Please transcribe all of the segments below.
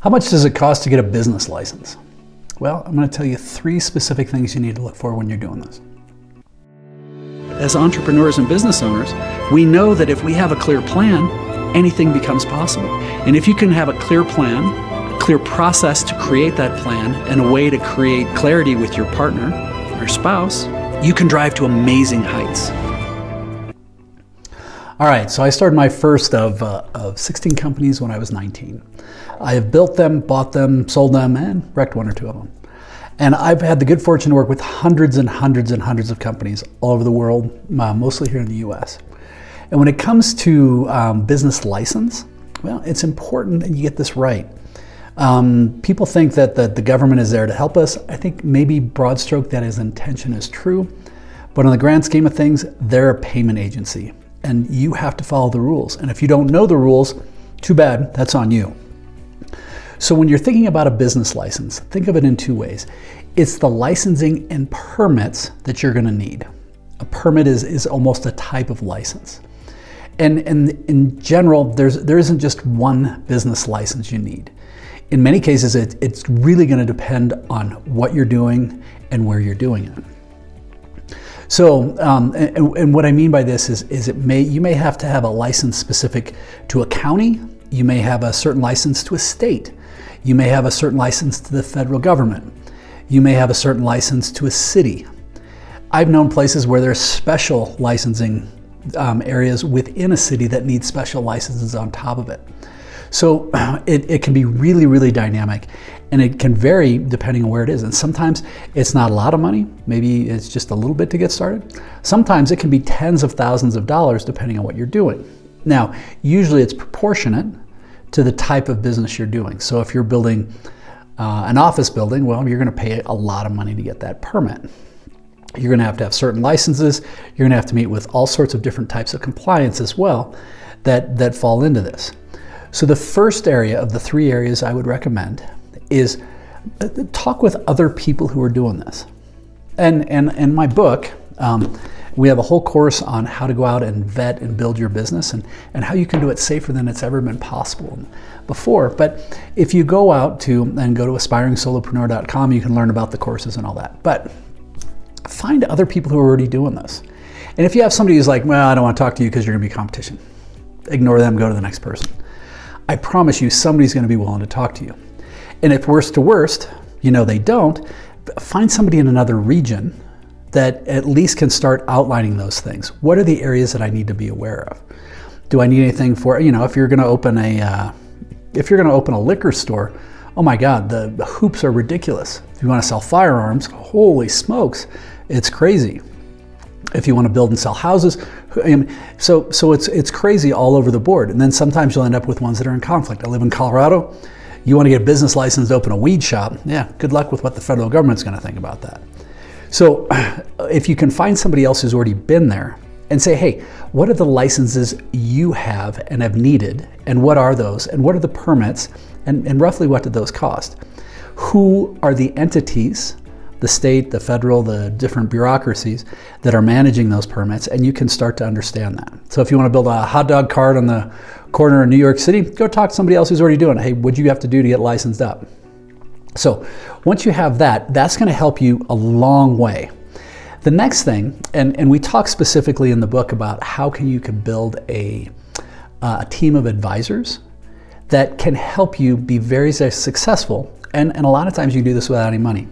How much does it cost to get a business license? Well, I'm going to tell you 3 specific things you need to look for when you're doing this. As entrepreneurs and business owners, we know that if we have a clear plan, anything becomes possible. And if you can have a clear plan, a clear process to create that plan, and a way to create clarity with your partner or spouse, you can drive to amazing heights. All right, so I started my first of 16 companies when I was 19. I have built them, bought them, sold them, and wrecked 1 or 2 of them. And I've had the good fortune to work with hundreds and hundreds and hundreds of companies all over the world, mostly here in the US. And when it comes to business license, well, it's important that you get this right. People think that the government is there to help us. I think maybe broad stroke that his intention is true, but in the grand scheme of things, they're a payment agency. And you have to follow the rules. And if you don't know the rules, too bad, that's on you. So when you're thinking about a business license, think of it in 2 ways. It's the licensing and permits that you're gonna need. A permit is almost a type of license. And in general, there isn't just one business license you need. In many cases, it's really gonna depend on what you're doing and where you're doing it. So, and what I mean by this is you may have to have a license specific to a county. You may have a certain license to a state. You may have a certain license to the federal government. You may have a certain license to a city. I've known places where there's special licensing areas within a city that need special licenses on top of it. So it can be really, really dynamic, and it can vary depending on where it is. And sometimes it's not a lot of money. Maybe it's just a little bit to get started. Sometimes it can be tens of thousands of dollars depending on what you're doing. Now, usually it's proportionate to the type of business you're doing. So if you're building an office building, well, you're going to pay a lot of money to get that permit. You're going to have certain licenses. You're going to have to meet with all sorts of different types of compliance as well that fall into this. So the first area of the 3 areas I would recommend is talk with other people who are doing this. And in my book, we have a whole course on how to go out and vet and build your business and how you can do it safer than it's ever been possible before. But if you go out to aspiringsolopreneur.com, you can learn about the courses and all that. But find other people who are already doing this. And if you have somebody who's like, well, I don't want to talk to you because you're going to be competition, ignore them, go to the next person. I promise you somebody's going to be willing to talk to you. And if worst to worst, they don't, find somebody in another region that at least can start outlining those things. What are the areas that I need to be aware of? Do I need anything for, if you're going to open a liquor store, oh my God, the hoops are ridiculous. If you want to sell firearms, holy smokes, it's crazy. If you want to build and sell houses, so it's crazy all over the board. And then sometimes you'll end up with ones that are in conflict. I live in Colorado. You want to get a business license to open a weed shop? Yeah, good luck with what the federal government's going to think about that. So if you can find somebody else who's already been there and say, hey, what are the licenses you have and have needed, and what are those, and what are the permits, and roughly what did those cost? Who are the entities, the state, the federal, the different bureaucracies that are managing those permits, and you can start to understand that. So if you want to build a hot dog cart on the corner in New York City, go talk to somebody else who's already doing it. Hey, what do you have to do to get licensed up? So once you have that, that's going to help you a long way. The next thing, and we talk specifically in the book about how you can build a team of advisors that can help you be very, very successful. And a lot of times you do this without any money.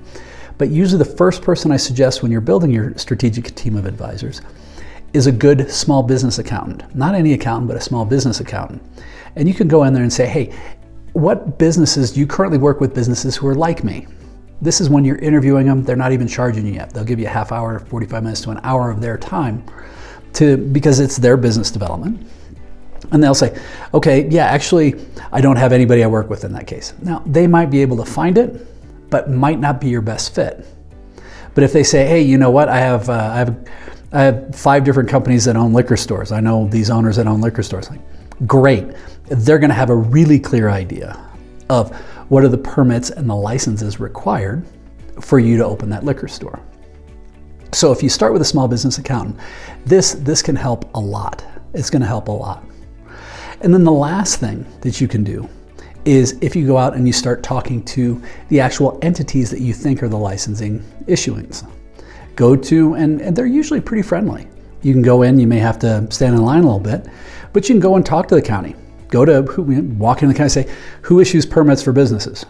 But usually the first person I suggest when you're building your strategic team of advisors is a good small business accountant. Not any accountant, but a small business accountant. And you can go in there and say, hey, what businesses do you currently work with businesses who are like me? This is when you're interviewing them, they're not even charging you yet. They'll give you a half hour, 45 minutes to an hour of their time because it's their business development. And they'll say, okay, yeah, actually, I don't have anybody I work with in that case. Now, they might be able to find it, but might not be your best fit. But if they say, hey, you know what, I have 5 different companies that own liquor stores. I know these owners that own liquor stores. Like, great. They're going to have a really clear idea of what are the permits and the licenses required for you to open that liquor store. So if you start with a small business accountant, this can help a lot. It's going to help a lot. And then the last thing that you can do is if you go out and you start talking to the actual entities that you think are the licensing issuings. Go to, and they're usually pretty friendly. You can go in, you may have to stand in line a little bit, but you can go and talk to the county. Go to, walk in the county and say, who issues permits for businesses?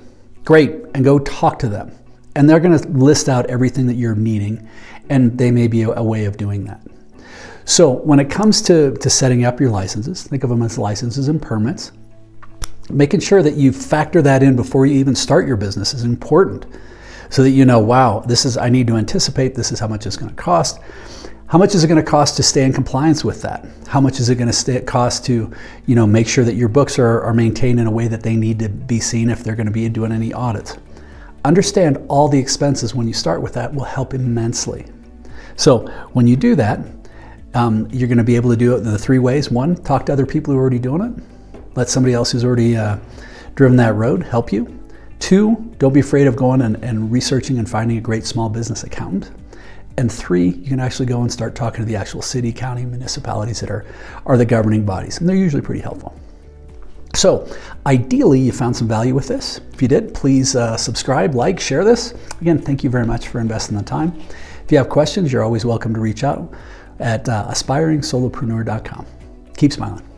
Great, and go talk to them. And they're gonna list out everything that you're needing, and they may be a way of doing that. So when it comes to setting up your licenses, think of them as licenses and permits. Making sure that you factor that in before you even start your business is important, so that you know, wow, I need to anticipate, this is how much it's gonna cost. How much is it going to cost to stay in compliance with that? How much is it going to cost to, make sure that your books are maintained in a way that they need to be seen if they're going to be doing any audits? Understand all the expenses when you start with that will help immensely. So when you do that, you're going to be able to do it in the 3 ways. 1, talk to other people who are already doing it. Let somebody else who's already driven that road help you. 2, don't be afraid of going and researching and finding a great small business accountant. And 3, you can actually go and start talking to the actual city, county, municipalities that are the governing bodies, and they're usually pretty helpful. So ideally, you found some value with this. If you did, please subscribe, like, share this. Again, thank you very much for investing the time. If you have questions, you're always welcome to reach out at aspiringsolopreneur.com. Keep smiling.